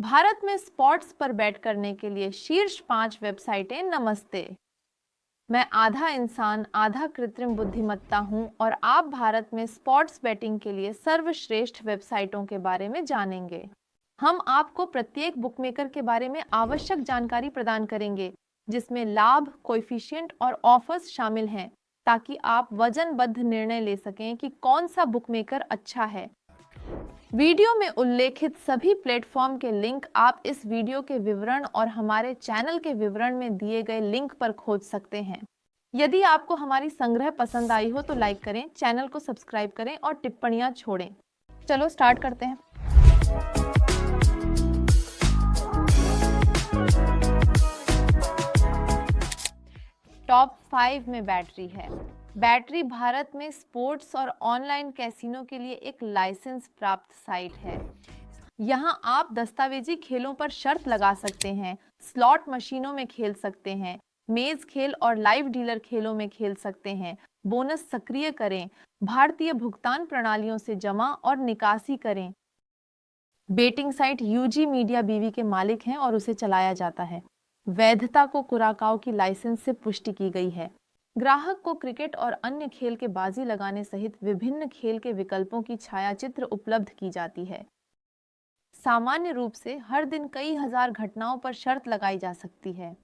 भारत में स्पॉट्स पर बेट करने के लिए शीर्ष 5 वेबसाइटें। नमस्ते, मैं आधा इंसान आधा कृत्रिम बुद्धिमत्ता हूं और आप भारत में स्पॉट्स बेटिंग के लिए सर्वश्रेष्ठ वेबसाइटों के बारे में जानेंगे। हम आपको प्रत्येक बुकमेकर के बारे में आवश्यक जानकारी प्रदान करेंगे, जिसमें लाभ, कोएफिशिएंट और ऑफर्स शामिल हैं, ताकि आप वजनबद्ध निर्णय ले सकें कि कौन सा बुकमेकर अच्छा है। वीडियो में उल्लेखित सभी प्लेटफॉर्म के लिंक आप इस वीडियो के विवरण और हमारे चैनल के विवरण में दिए गए लिंक पर खोज सकते हैं। यदि आपको हमारी संग्रह पसंद आई हो तो लाइक करें, चैनल को सब्सक्राइब करें और टिप्पणियां छोड़ें। चलो स्टार्ट करते हैं। टॉप 5 में बैटरी है। बैटरी भारत में स्पोर्ट्स और ऑनलाइन कैसीनो के लिए एक लाइसेंस प्राप्त साइट है। यहाँ आप दस्तावेजी खेलों पर शर्त लगा सकते हैं, स्लॉट मशीनों में खेल सकते हैं, मेज खेल और लाइव डीलर खेलों में खेल सकते हैं, बोनस सक्रिय करें, भारतीय भुगतान प्रणालियों से जमा और निकासी करें। बेटिंग साइट यूजी मीडिया बीवी के मालिक हैं और उसे चलाया जाता है। वैधता को कुराकाओ की लाइसेंस से पुष्टि की गई है। ग्राहक को क्रिकेट और अन्य खेल के बाजी लगाने सहित विभिन्न खेल के विकल्पों की छायाचित्र उपलब्ध की जाती है। सामान्य रूप से हर दिन कई हजार घटनाओं पर शर्त लगाई जा सकती है।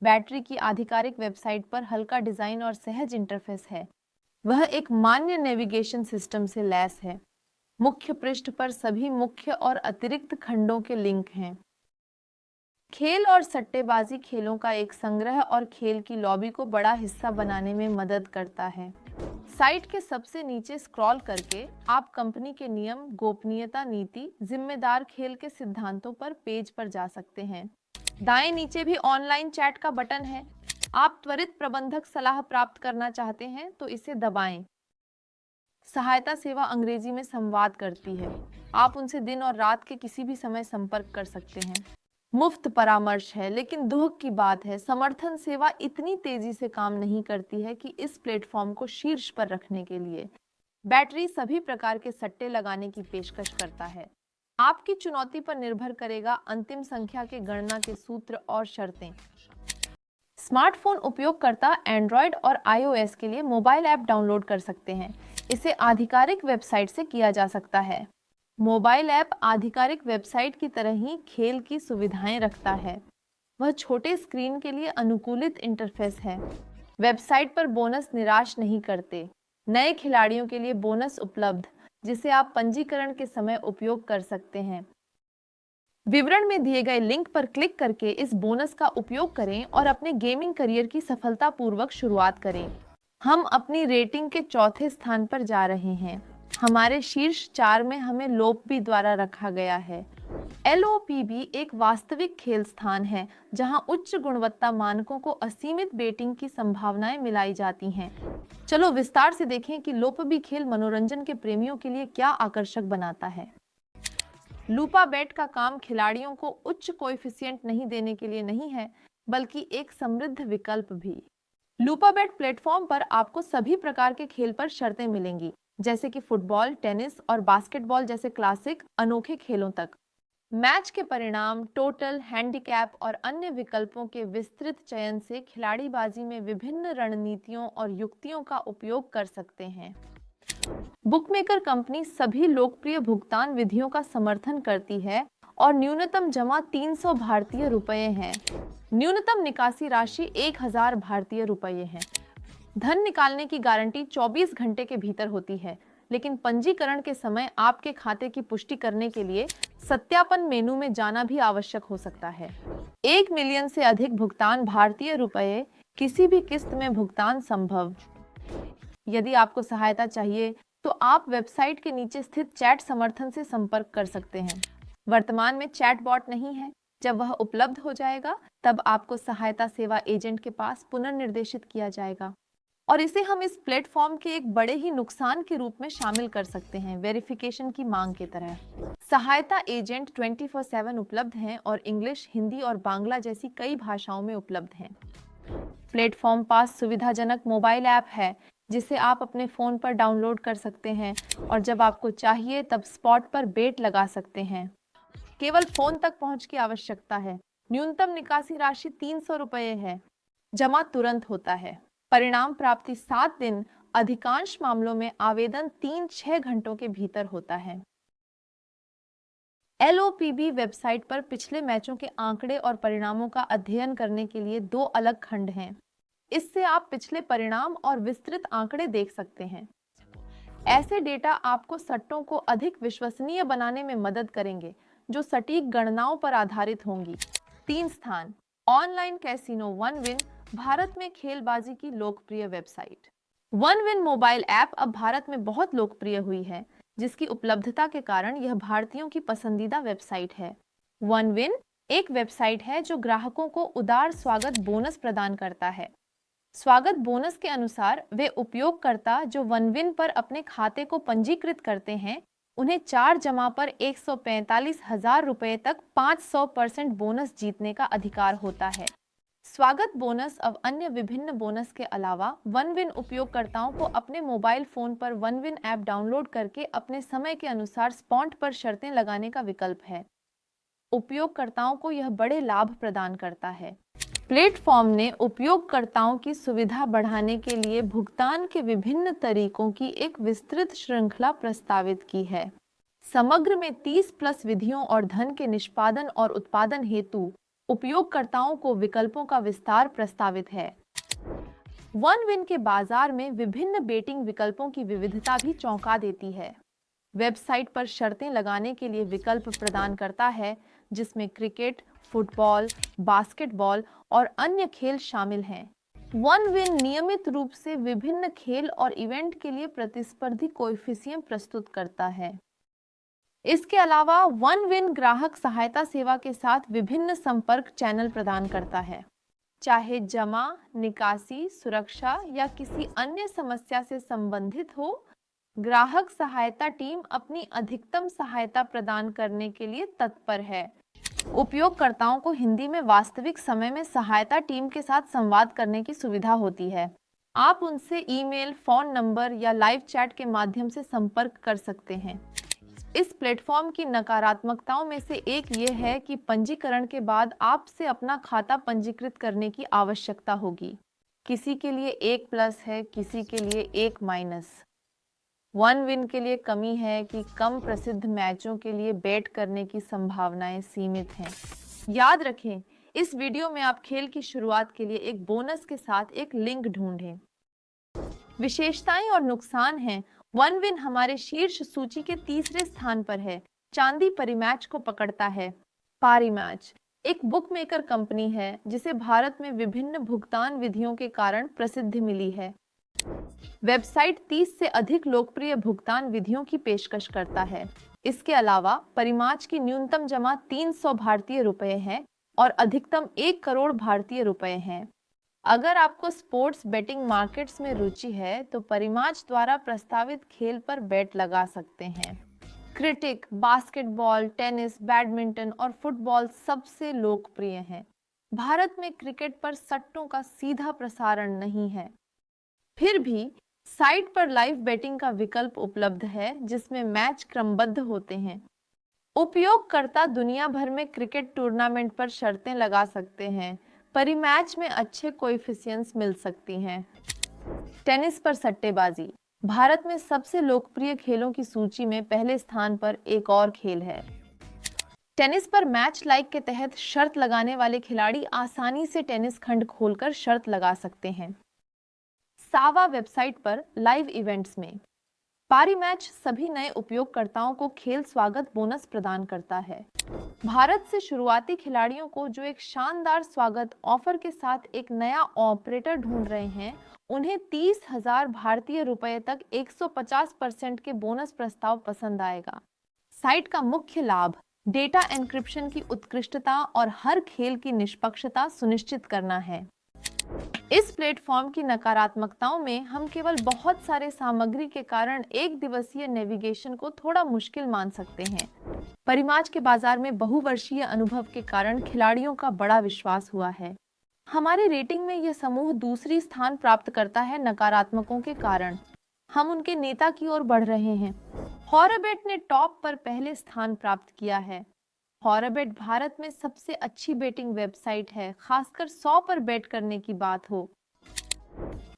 बैटरी की आधिकारिक वेबसाइट पर हल्का डिजाइन और सहज इंटरफेस है। वह एक मान्य नेविगेशन सिस्टम से लैस है। मुख्य पृष्ठ पर सभी मुख्य और अतिरिक्त खंडों के लिंक हैं। खेल और सट्टेबाजी खेलों का एक संग्रह और खेल की लॉबी को बड़ा हिस्सा बनाने में मदद करता है। साइट के सबसे नीचे स्क्रॉल करके आप कंपनी के नियम, गोपनीयता नीति, जिम्मेदार खेल के सिद्धांतों पर पेज पर जा सकते हैं। दाएं नीचे भी ऑनलाइन चैट का बटन है। आप त्वरित प्रबंधक सलाह प्राप्त करना चाहते हैं तो इसे दबाएं। सहायता सेवा अंग्रेजी में संवाद करती है। आप उनसे दिन और रात के किसी भी समय संपर्क कर सकते हैं। मुफ्त परामर्श है, लेकिन दुख की बात है, समर्थन सेवा इतनी तेजी से काम नहीं करती है कि इस प्लेटफॉर्म को शीर्ष पर रखने के लिए। बैटरी सभी प्रकार के सट्टे लगाने की पेशकश करता है। आपकी चुनौती पर निर्भर करेगा अंतिम संख्या के गणना के सूत्र और शर्तें। स्मार्टफोन उपयोगकर्ता एंड्रॉयड और iOS के लिए मोबाइल ऐप डाउनलोड कर सकते हैं। इसे आधिकारिक वेबसाइट से किया जा सकता है। मोबाइल ऐप आधिकारिक वेबसाइट की तरह ही खेल की सुविधाएं रखता है। वह छोटे स्क्रीन के लिए अनुकूलित इंटरफेस है। वेबसाइट पर बोनस निराश नहीं करते। नए खिलाड़ियों के लिए बोनस उपलब्ध, जिसे आप पंजीकरण के समय उपयोग कर सकते हैं। विवरण में दिए गए लिंक पर क्लिक करके इस बोनस का उपयोग करें और अपने गेमिंग करियर की सफलतापूर्वक शुरुआत करें। हम अपनी रेटिंग के चौथे स्थान पर जा रहे हैं। हमारे शीर्ष 4 में हमें लोपबी द्वारा रखा गया है। LOPB एक वास्तविक खेल स्थान है, जहां उच्च गुणवत्ता मानकों को असीमित बेटिंग की संभावनाएं मिलाई जाती हैं। चलो विस्तार से देखें कि लोपबी खेल मनोरंजन के प्रेमियों के लिए क्या आकर्षक बनाता है। लूपा बेट का काम खिलाड़ियों को उच्च कोएफिशिएंट नहीं देने के लिए नहीं है, बल्कि एक समृद्ध विकल्प भी। लूपा बेट प्लेटफॉर्म पर आपको सभी प्रकार के खेल पर शर्तें मिलेंगी, जैसे कि फुटबॉल, टेनिस और बास्केटबॉल जैसे क्लासिक अनोखे खेलों तक। मैच के परिणाम, टोटल, हैंडीकैप और अन्य विकल्पों के विस्तृत चयन से खिलाड़ीबाजी में विभिन्न रणनीतियों और युक्तियों का उपयोग कर सकते हैं। बुकमेकर कंपनी सभी लोकप्रिय भुगतान विधियों का समर्थन करती है और न्यूनतम जमा 300 भारतीय रुपये है। न्यूनतम निकासी राशि 1000 भारतीय रुपये है। धन निकालने की गारंटी 24 घंटे के भीतर होती है, लेकिन पंजीकरण के समय आपके खाते की पुष्टि करने के लिए सत्यापन मेनू में जाना भी आवश्यक हो सकता है। 1 मिलियन से अधिक भुगतान भारतीय रुपये, किसी भी किस्त में भुगतान संभव। यदि आपको सहायता चाहिए तो आप वेबसाइट के नीचे स्थित चैट समर्थन से संपर्क कर सकते हैं। वर्तमान में चैट बॉट नहीं है। जब वह उपलब्ध हो जाएगा, तब आपको सहायता सेवा एजेंट के पास पुनर्निर्देशित किया जाएगा और इसे हम इस प्लेटफॉर्म के एक बड़े ही नुकसान के रूप में शामिल कर सकते हैं, वेरिफिकेशन की मांग की तरह। सहायता एजेंट 24/7 उपलब्ध हैं और इंग्लिश, हिंदी और बांग्ला जैसी कई भाषाओं में उपलब्ध हैं। प्लेटफॉर्म पास सुविधाजनक मोबाइल ऐप है, जिसे आप अपने फ़ोन पर डाउनलोड कर सकते हैं और जब आपको चाहिए तब स्पॉट पर बेट लगा सकते हैं। केवल फोन तक पहुंच की आवश्यकता है। न्यूनतम निकासी राशि 300 रुपये है। जमा तुरंत होता है। परिणाम प्राप्ति 7 दिन, अधिकांश मामलों में आवेदन 3-6 घंटों के भीतर होता है। LOPB वेबसाइट पर पिछले मैचों के आंकड़े और परिणामों का अध्ययन करने के लिए 2 अलग खंड हैं। इससे आप पिछले परिणाम और विस्तृत आंकड़े देख सकते हैं। ऐसे डेटा आपको सट्टों को अधिक विश्वसनीय बनाने में मदद करेंगे, जो सटीक गणनाओं पर आधारित होंगी। 3 स्थान। ऑनलाइन कैसीनो OneWin, भारत में खेलबाजी की लोकप्रिय वेबसाइट। OneWin मोबाइल ऐप अब भारत में बहुत लोकप्रिय हुई है, जिसकी उपलब्धता के कारण यह भारतीयों की पसंदीदा वेबसाइट है। OneWin एक वेबसाइट है जो ग्राहकों को उदार स्वागत बोनस प्रदान करता है। स्वागत बोनस के अनुसार वे उपयोगकर्ता जो OneWin पर अपने खाते को पंजीकृत करते हैं, उन्हें 4 जमा पर 145,000 रुपये तक 500% बोनस जीतने का अधिकार होता है। स्वागत बोनस अब अन्य विभिन्न बोनस के अलावा OneWin उपयोगकर्ताओं को अपने मोबाइल फोन पर OneWin ऐप डाउनलोड करके अपने समय के अनुसार स्पॉट पर शर्तें लगाने का विकल्प है। उपयोगकर्ताओं को यह बड़े लाभ प्रदान करता है। प्लेटफॉर्म ने उपयोगकर्ताओं की सुविधा बढ़ाने के लिए भुगतान के विभिन्न तरीकों की एक विस्तृत श्रृंखला प्रस्तावित की है। समग्र में 30+ विधियों और धन के निष्पादन और उत्पादन हेतु उपयोगकर्ताओं को विकल्पों का विस्तार प्रस्तावित है। OneWin के बाजार में विभिन्न बेटिंग विकल्पों की विविधता भी चौंका देती है। वेबसाइट पर शर्तें लगाने के लिए विकल्प प्रदान करता है, जिसमें क्रिकेट, फुटबॉल, बास्केटबॉल और अन्य खेल शामिल हैं। OneWin नियमित रूप से विभिन्न खेल और इवेंट के लिए प्रतिस्पर्धी कोएफिशिएंट प्रस्तुत करता है। इसके अलावा OneWin ग्राहक सहायता सेवा के साथ विभिन्न संपर्क चैनल प्रदान करता है। चाहे जमा, निकासी, सुरक्षा या किसी अन्य समस्या से संबंधित हो, ग्राहक सहायता टीम अपनी अधिकतम सहायता प्रदान करने के लिए तत्पर है। उपयोगकर्ताओं को हिंदी में वास्तविक समय में सहायता टीम के साथ संवाद करने की सुविधा होती है। आप उनसे ईमेल, फोन नंबर या लाइव चैट के माध्यम से संपर्क कर सकते हैं। इस प्लेटफॉर्म की नकारात्मकताओं में से एक ये है कि पंजीकरण के बाद आपसे अपना खाता पंजीकृत करने की आवश्यकता होगी। किसी के लिए 1+ है, किसी के लिए 1-। OneWin के लिए कमी है कि कम प्रसिद्ध मैचों के लिए बेट करने की संभावनाएं सीमित हैं। याद रखें, इस वीडियो में आप खेल की शुरुआत के लिए एक बोनस के साथ एक लिंक ढूंढें। विशेषताएं और नुकसान हैं। OneWin हमारे शीर्ष सूची के 3रे स्थान पर है। चांदी परिमैच को पकड़ता है। पारीमैच एक बुकमेकर कंपनी है जिसे भारत में विभिन्न भुगतान विधियों के कारण प्रसिद्धि मिली है। वेबसाइट 30 से अधिक लोकप्रिय भुगतान विधियों की पेशकश करता है। इसके अलावा परिमाच की न्यूनतम जमा 300 भारतीय रुपये है और अधिकतम 1 करोड़ भारतीय रुपये हैं। अगर आपको स्पोर्ट्स बेटिंग मार्केट्स में रुचि है तो परिमाच द्वारा प्रस्तावित खेल पर बेट लगा सकते हैं। क्रिकेट, बास्केटबॉल, टेनिस, बैडमिंटन और फुटबॉल सबसे लोकप्रिय हैं। भारत में क्रिकेट पर सट्टों का सीधा प्रसारण नहीं है। फिर भी साइट पर लाइव बेटिंग का विकल्प उपलब्ध है, जिसमें मैच क्रमबद्ध होते हैं। उपयोगकर्ता दुनिया भर में क्रिकेट टूर्नामेंट पर शर्तें लगा सकते हैं। परिमैच में अच्छे कोएफिशिएंट्स मिल सकती हैं। टेनिस पर सट्टेबाजी भारत में सबसे लोकप्रिय खेलों की सूची में पहले स्थान पर एक और खेल है। टेनिस पर मैच लाइक के तहत शर्त लगाने वाले खिलाड़ी आसानी से टेनिस खंड खोलकर शर्त लगा सकते हैं। सावा वेबसाइट पर लाइव इवेंट्स में पारीमैच सभी नए उपयोगकर्ताओं को खेल स्वागत बोनस प्रदान करता है। भारत से शुरुआती खिलाड़ियों को जो एक शानदार स्वागत ऑफर के साथ एक नया ऑपरेटर ढूंढ रहे हैं, उन्हें 30,000 भारतीय रुपये तक 150% के बोनस प्रस्ताव पसंद आएगा। साइट का मुख्य लाभ डेटा एन्क्रिप्शन की उत्कृष्टता और हर खेल की निष्पक्षता सुनिश्चित करना है। इस प्लेटफॉर्म की नकारात्मकताओं में हम केवल बहुत सारे सामग्री के कारण एक दिवसीय नेविगेशन को थोड़ा मुश्किल मान सकते हैं। परिमाच के बाजार में बहुवर्षीय अनुभव के कारण खिलाड़ियों का बड़ा विश्वास हुआ है। हमारे रेटिंग में यह समूह दूसरी स्थान प्राप्त करता है नकारात्मकों के कारण। हम उनके नेता की ओर बढ़ रहे हैं। हॉरबेट ने टॉप पर पहले स्थान प्राप्त किया है। फॉराबेट भारत में सबसे अच्छी बेटिंग वेबसाइट है, खासकर 100 पर बेट करने की बात हो।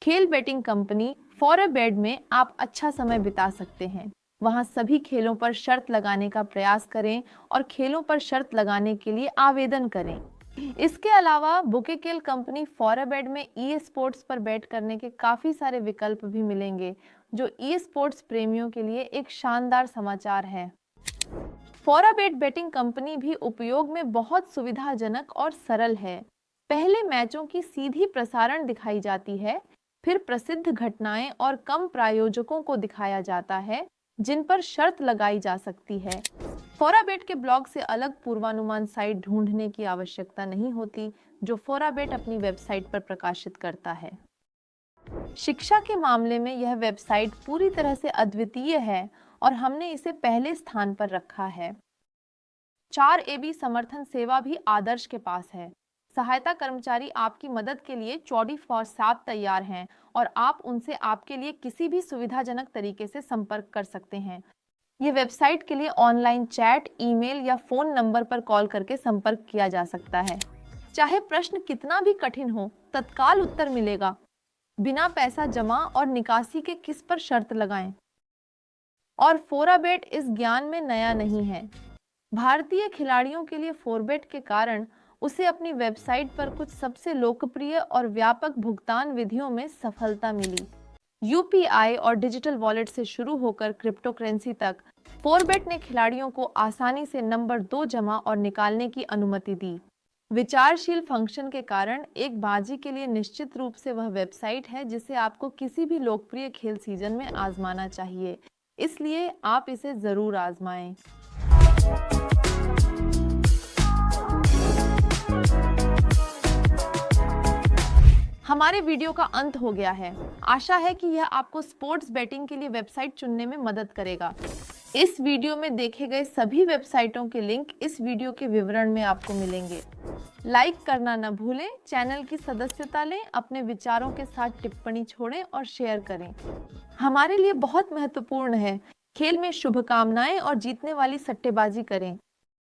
खेल बेटिंग कंपनी फॉराबेट में आप अच्छा समय बिता सकते हैं। वहां सभी खेलों पर शर्त लगाने का प्रयास करें और खेलों पर शर्त लगाने के लिए आवेदन करें। इसके अलावा बुकेकेल कंपनी फॉराबेट में ई स्पोर्ट्स पर बेट करने के काफी सारे विकल्प भी मिलेंगे, जो ई स्पोर्ट्स प्रेमियों के लिए एक शानदार समाचार है। फॉराबेट बेटिंग कंपनी भी उपयोग में बहुत सुविधाजनक और सरल है। पहले मैचों की सीधी प्रसारण दिखाई जाती है, फिर प्रसिद्ध घटनाएं और कम प्रायोजकों को दिखाया जाता है जिन पर शर्त लगाई जा सकती है। फॉराबेट के ब्लॉग से अलग पूर्वानुमान साइट ढूंढने की आवश्यकता नहीं होती, जो फॉराबेट अपनी वेबसाइट पर प्रकाशित करता है। शिक्षा के मामले में यह वेबसाइट पूरी तरह से अद्वितीय है और हमने इसे पहले स्थान पर रखा है। 4 AB समर्थन सेवा भी आदर्श के पास है। सहायता कर्मचारी आपकी मदद के लिए 24/7 तैयार हैं और आप उनसे आपके लिए किसी भी सुविधाजनक तरीके से संपर्क कर सकते हैं। ये वेबसाइट के लिए ऑनलाइन चैट, ईमेल या फोन नंबर पर कॉल करके संपर्क किया जा सकता है। चाहे प्रश्न कितना भी कठिन हो, तत्काल उत्तर मिलेगा। बिना पैसा जमा और निकासी के किस पर शर्त लगाएं? और फॉराबेट इस ज्ञान में नया नहीं है। भारतीय खिलाड़ियों के लिए फॉरबेट के कारण उसे अपनी वेबसाइट पर कुछ सबसे लोकप्रिय और व्यापक भुगतान विधियों में सफलता मिली। यूपीआई और डिजिटल वॉलेट से शुरू होकर क्रिप्टो करेंसी तक, फॉरबेट ने खिलाड़ियों को आसानी से नंबर 2 जमा और निकालने की अनुमति दी। विचारशील फंक्शन के कारण एक बाजी के लिए निश्चित रूप से वह वेबसाइट है जिसे आपको किसी भी लोकप्रिय खेल सीजन में आजमाना चाहिए, इसलिए आप इसे जरूर आजमाएं। हमारे वीडियो का अंत हो गया है। आशा है कि यह आपको स्पोर्ट्स बेटिंग के लिए वेबसाइट चुनने में मदद करेगा। इस वीडियो में देखे गए सभी वेबसाइटों के लिंक इस वीडियो के विवरण में आपको मिलेंगे। लाइक करना न भूलें, चैनल की सदस्यता लें, अपने विचारों के साथ टिप्पणी छोड़ें और शेयर करें। हमारे लिए बहुत महत्वपूर्ण है। खेल में शुभकामनाएं और जीतने वाली सट्टेबाजी करें।